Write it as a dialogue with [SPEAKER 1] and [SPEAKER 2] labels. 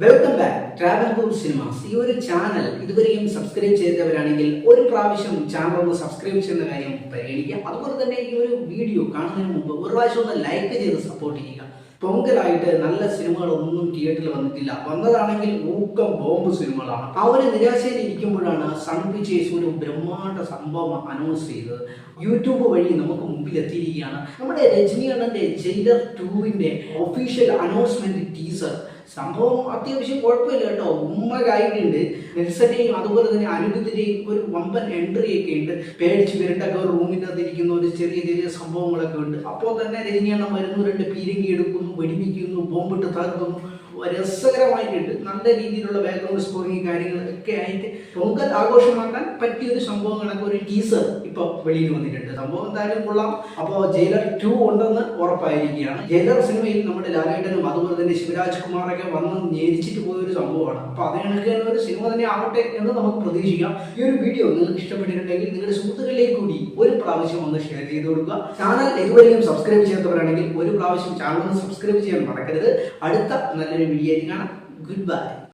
[SPEAKER 1] Welcome back Travancore cinemas. ഈ ഒരു channel ഇതുവരെയും സബ്സ്ക്രൈബ് ചെയ്തവരാണെങ്കിൽ ഒരു പ്രാവശ്യം ചാനൽ ഒന്ന് സബ്സ്ക്രൈബ് ചെയ്യുന്ന കാര്യം പരിഗണിക്കുക. അതുപോലെ തന്നെ ഈ ഒരു വീഡിയോ കാണുന്നതിന് മുമ്പ് ഒരു പ്രാവശ്യം ഒന്ന് ലൈക്ക് ചെയ്ത് സപ്പോർട്ട് ചെയ്യുക. പൊങ്കലായിട്ട് നല്ല സിനിമകളൊന്നും തിയേറ്ററിൽ വന്നിട്ടില്ല. വന്നതാണെങ്കിൽ ഊക്കം ബോംബ് സിനിമകളാണ്. ആ ഒരു നിരാശയിൽ ഇരിക്കുമ്പോഴാണ് സൺ പിക്ചേഴ്സ് ഒരു ബ്രഹ്മാണ്ഡ സംഭവം അനൗൺസ് ചെയ്തത്. യൂട്യൂബ് വഴി നമുക്ക് മുമ്പിൽ എത്തിയിരിക്കുകയാണ്. നമ്മുടെ രജനി അണ്ണന്റെ ജയിലർ 2-ന്റെ ഒഫീഷ്യൽ അനൗൺസ്മെന്റ് ടീസർ. സംഭവം അത്യാവശ്യം കുഴപ്പമില്ല കേട്ടോ, ഉമ്മകായിട്ടുണ്ട്. നെൽസന്റെയും അതുപോലെ തന്നെ അനിരുദ്ധിന്റെയും ഒരു വമ്പൻ എൻട്രി ഒക്കെ ഉണ്ട്. പേടിച്ച് വരട്ടൊക്കെ ഒരു റൂമിൻ്റെ അകത്ത് ഇരിക്കുന്ന ഒരു ചെറിയ ചെറിയ സംഭവങ്ങളൊക്കെ ഉണ്ട്. അപ്പോൾ തന്നെ രജനിയെണ്ണം വരുന്നു, 2 പീരങ്കി എടുക്കുന്നു, വെടിവെക്കുന്നു, ബോംബിട്ട് തകർക്കുന്നു. രസകരമായിട്ടുണ്ട്. നല്ല രീതിയിലുള്ള ബാക്ക്ഗ്രൗണ്ട് സ്കോറിങ് കാര്യങ്ങളൊക്കെ ആയിട്ട് പൊങ്കൽ ആഘോഷമാക്കാൻ പറ്റിയൊരു സംഭവങ്ങളൊക്കെ ഒരു ടീസർ ഇപ്പൊ വെളിയിൽ വന്നിട്ടുണ്ട്. സംഭവം എന്തായാലും കൊള്ളാം. അപ്പോൾ ജയിലർ 2 ഉണ്ടെന്ന് ഉറപ്പായിരിക്കുകയാണ്. ജയിലർ സിനിമയിൽ നമ്മുടെ ലാലേട്ടനും അതുപോലെ തന്നെ ശിവരാജ് കുമാറൊക്കെ വന്ന് ഞെരിച്ചിട്ട് പോയൊരു സംഭവമാണ്. അപ്പൊ അതിനൊക്കെ ഒരു സിനിമ തന്നെ ആവട്ടെ എന്ന് നമുക്ക് പ്രതീക്ഷിക്കാം. ഈ ഒരു വീഡിയോ നിങ്ങൾക്ക് ഇഷ്ടപ്പെട്ടിട്ടുണ്ടെങ്കിൽ നിങ്ങളുടെ സുഹൃത്തുക്കളിലേക്ക് കൂടി ഒരു പ്രാവശ്യം ഒന്ന് ഷെയർ ചെയ്ത് കൊടുക്കുക. ചാനൽ ഇതുവരെയും സബ്സ്ക്രൈബ് ചെയ്യാത്തവരാണെങ്കിൽ ഒരു പ്രാവശ്യം ചാനൽ ഒന്ന് സബ്സ്ക്രൈബ് ചെയ്യാൻ മറക്കരുത്. അടുത്ത നല്ലൊരു വീഡിയോ കാണാം. Good bye.